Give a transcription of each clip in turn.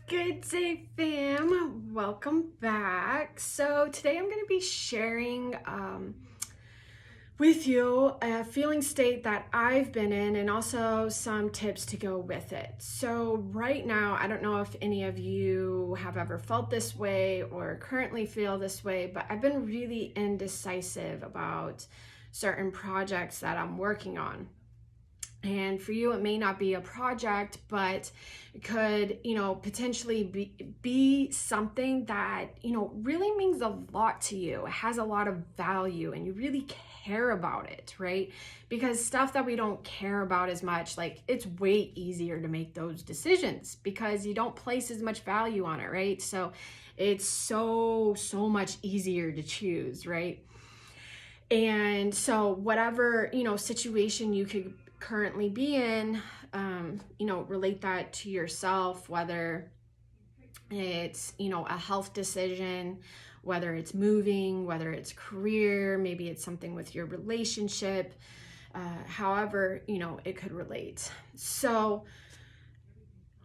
Good day, fam. Welcome back. So today I'm going to be sharing with you a feeling state that I've been in and also some tips to go with it. So right now, I don't know if any of you have ever felt this way or currently feel this way, but I've been really indecisive about certain projects that I'm working on. And for you, it may not be a project, but it could, potentially be something that, really means a lot to you. It has a lot of value and you really care about it, right? Because stuff that we don't care about as much, like it's way easier to make those decisions because you don't place as much value on it, right? So it's so much easier to choose, right? And so whatever, situation you could currently be in, relate that to yourself, whether it's, a health decision, whether it's moving, whether it's career, maybe it's something with your relationship, however, it could relate. So,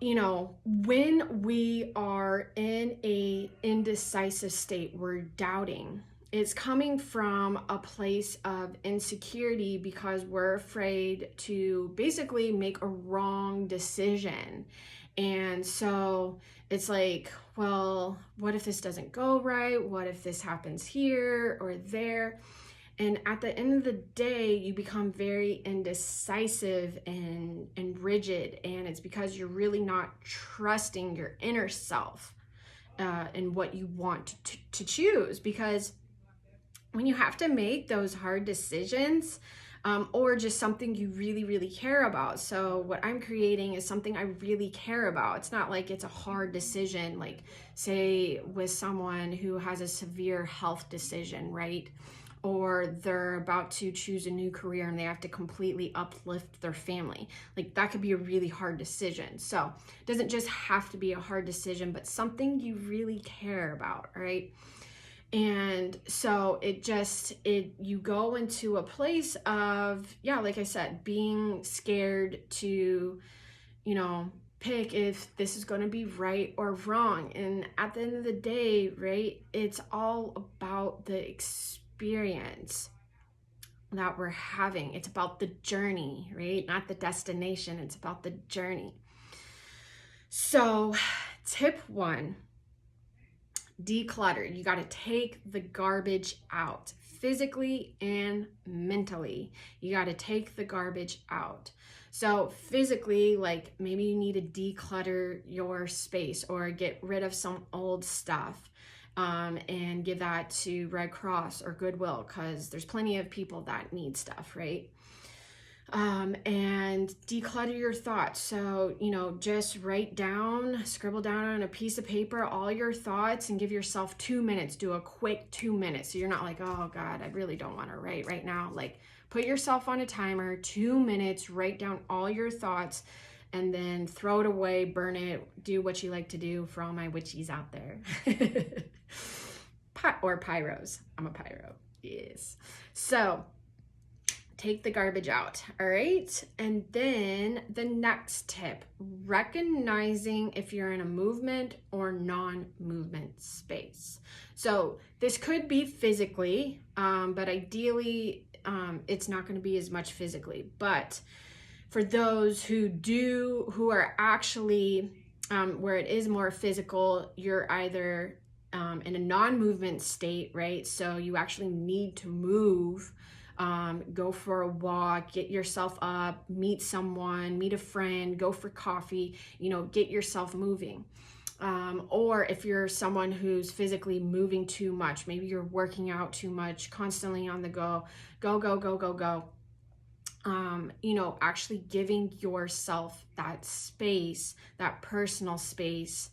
when we are in a indecisive state, we're doubting. It's coming from a place of insecurity because we're afraid to basically make a wrong decision. And so it's like, well, what if this doesn't go right? What if this happens here or there? And at the end of the day, you become very indecisive and rigid. And it's because you're really not trusting your inner self and what you want to choose. Because when you have to make those hard decisions, or just something you really care about. So what I'm creating is something I really care about. It's not like it's a hard decision, like say with someone who has a severe health decision, right? Or they're about to choose a new career and they have to completely uplift their family. Like that could be a really hard decision. So it doesn't just have to be a hard decision, but something you really care about, right? And so you go into a place of, like I said, being scared to, pick if this is going to be right or wrong. And at the end of the day, right, it's all about the experience that we're having. It's about the journey, right? Not the destination. It's about the journey. So tip 1, declutter. You got to take the garbage out physically and mentally. You got to take the garbage out. So physically, like maybe you need to declutter your space or get rid of some old stuff, and give that to Red Cross or Goodwill, because there's plenty of people that need stuff, right? And declutter your thoughts. So, just scribble down on a piece of paper all your thoughts and give yourself 2 minutes. Do a quick 2 minutes. So you're not like, oh God, I really don't want to write right now. Like put yourself on a timer, 2 minutes, write down all your thoughts and then throw it away, burn it, do what you like to do for all my witchies out there. Or pyros. I'm a pyro. Yes. So take the garbage out, all right? And then the next tip, recognizing if you're in a movement or non-movement space. So this could be physically, but ideally, it's not gonna be as much physically. But for those who are actually, where it is more physical, you're either in a non-movement state, right? So you actually need to move. Go for a walk, get yourself up, meet someone, meet a friend, go for coffee, get yourself moving. Or if you're someone who's physically moving too much, maybe you're working out too much, constantly on the go. Actually giving yourself that space, that personal space,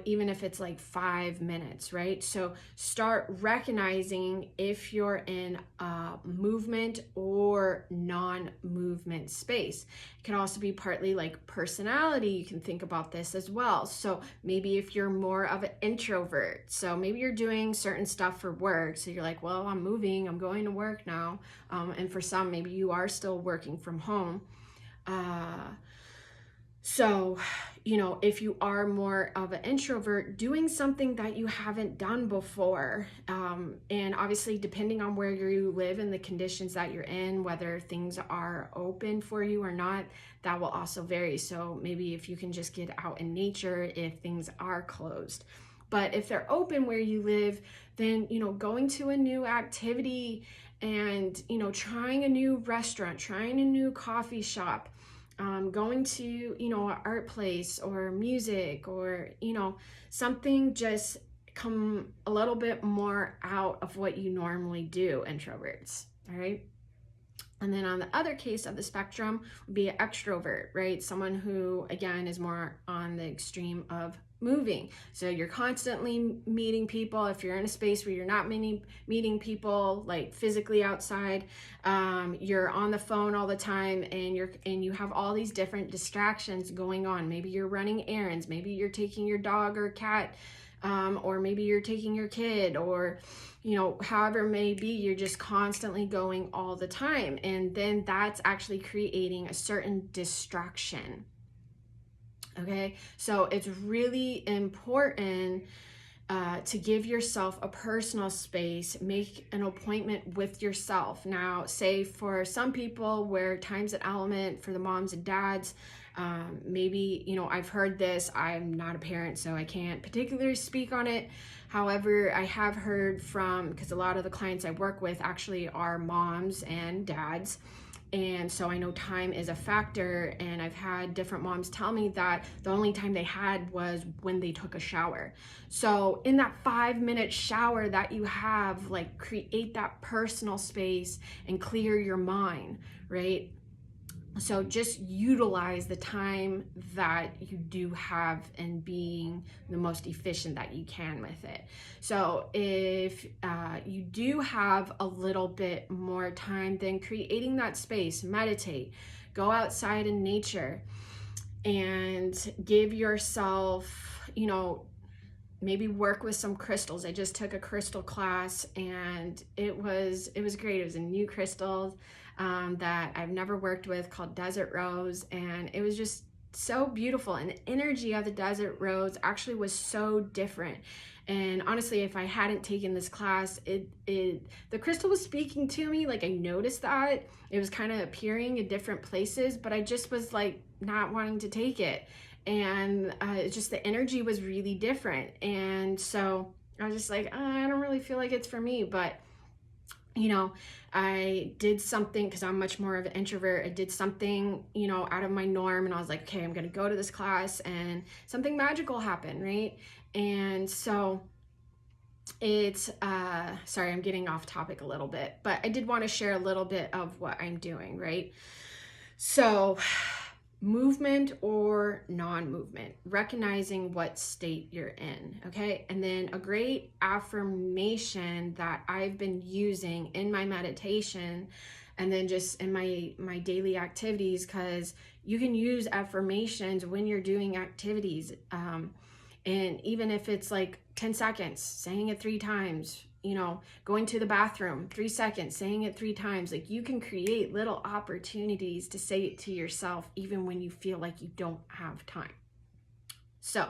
even if it's like 5 minutes, right? So start recognizing if you're in a movement or non-movement space. It can also be partly like personality. You can think about this as well. So maybe if you're more of an introvert, so maybe you're doing certain stuff for work. So you're like, well, I'm moving, I'm going to work now. And for some, maybe you are still working from home. So, if you are more of an introvert, doing something that you haven't done before, and obviously depending on where you live and the conditions that you're in, whether things are open for you or not, that will also vary. So maybe if you can just get out in nature if things are closed. But if they're open where you live, then, going to a new activity and, trying a new restaurant, trying a new coffee shop, going to, an art place or music or, something just come a little bit more out of what you normally do, introverts, all right? And then on the other case of the spectrum would be an extrovert, right? Someone who, again, is more on the extreme of moving. So you're constantly meeting people. If you're in a space where you're not meeting people like physically outside, you're on the phone all the time, and you have all these different distractions going on. Maybe you're running errands. Maybe you're taking your dog or cat, or maybe you're taking your kid, or however it may be, you're just constantly going all the time. And then that's actually creating a certain distraction. Okay, so it's really important to give yourself a personal space, make an appointment with yourself. Now, say for some people where time's an element, for the moms and dads, maybe, I've heard this, I'm not a parent, so I can't particularly speak on it. However, I have heard from, because a lot of the clients I work with actually are moms and dads, and so I know time is a factor, and I've had different moms tell me that the only time they had was when they took a shower. So in that 5-minute shower that you have, like, create that personal space and clear your mind, right? So just utilize the time that you do have and being the most efficient that you can with it. So if you do have a little bit more time, then creating that space, meditate, go outside in nature, and give yourself, maybe work with some crystals. I just took a crystal class, and it was great. It was a new crystal that I've never worked with, called Desert Rose, and it was just so beautiful. And the energy of the Desert Rose actually was so different. And honestly, if I hadn't taken this class, the crystal was speaking to me. Like, I noticed that it was kind of appearing in different places, but I just was like not wanting to take it. And it's just the energy was really different. And so I was just like, I don't really feel like it's for me. But I did something, because I'm much more of an introvert. I did something, out of my norm, and I was like, okay, I'm going to go to this class, and something magical happened, right? And so it's, sorry, I'm getting off topic a little bit, but I did want to share a little bit of what I'm doing, right? So movement or non-movement, recognizing what state you're in, okay? And then a great affirmation that I've been using in my meditation, and then just in my daily activities, because you can use affirmations when you're doing activities, and even if it's like 10 seconds, saying it 3 times, going to the bathroom, 3 seconds, saying it 3 times. Like, you can create little opportunities to say it to yourself, even when you feel like you don't have time. So,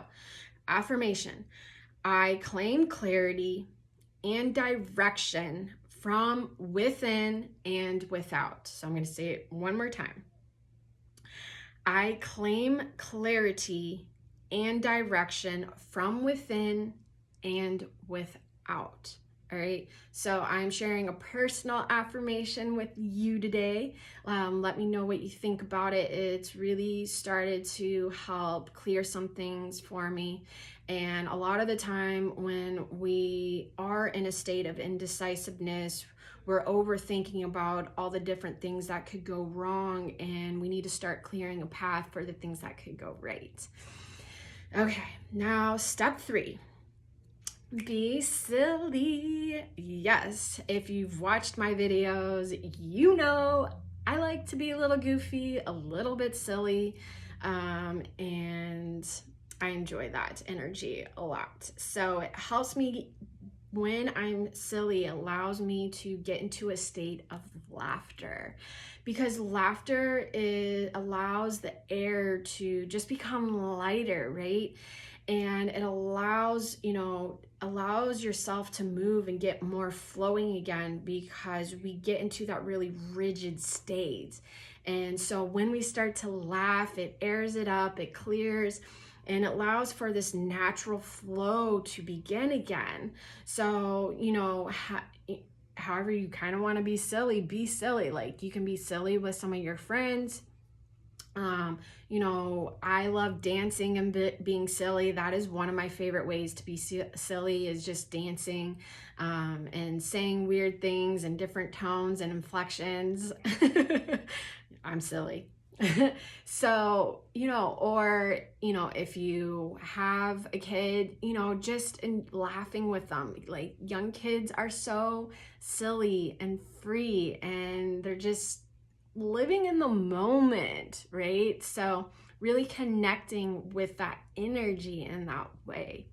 affirmation: I claim clarity and direction from within and without. So I'm going to say it one more time. I claim clarity and direction from within and without. All right, so I'm sharing a personal affirmation with you today. Let me know what you think about it. It's really started to help clear some things for me. And a lot of the time when we are in a state of indecisiveness, we're overthinking about all the different things that could go wrong, and we need to start clearing a path for the things that could go right. Okay, now step 3. Be silly. Yes, if you've watched my videos, I like to be a little goofy, a little bit silly, and I enjoy that energy a lot. So it helps me when I'm silly, allows me to get into a state of laughter, because laughter allows the air to just become lighter, right? And it allows yourself to move and get more flowing again, because we get into that really rigid state. And so when we start to laugh, it airs it up, it clears, and it allows for this natural flow to begin again. So, however you kind of want to be silly, be silly. Like, you can be silly with some of your friends. I love dancing and being silly. That is one of my favorite ways to be silly, is just dancing and saying weird things in different tones and inflections. I'm silly. So, if you have a kid, just in laughing with them. Like, young kids are so silly and free, and they're just living in the moment, right? So really connecting with that energy in that way.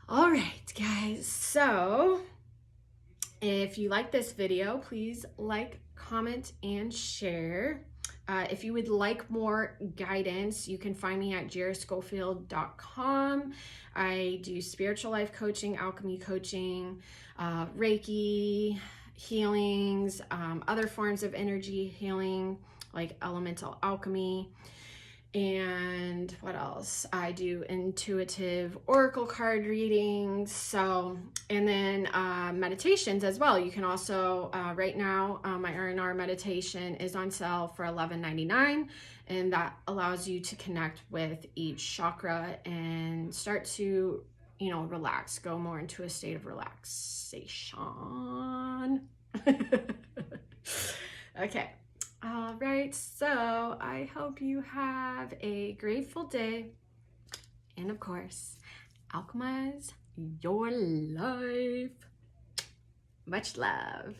All right, guys. So if you like this video, please like, comment, and share. If you would like more guidance, you can find me at jerriscofield.com. I do spiritual life coaching, alchemy coaching, Reiki, healings, other forms of energy healing like elemental alchemy, and what else? I do intuitive oracle card readings, and then meditations as well. You can also, right now, my R&R meditation is on sale for $11.99, and that allows you to connect with each chakra and start to relax, go more into a state of relaxation. Okay. All right. So I hope you have a grateful day. And of course, alchemize your life. Much love.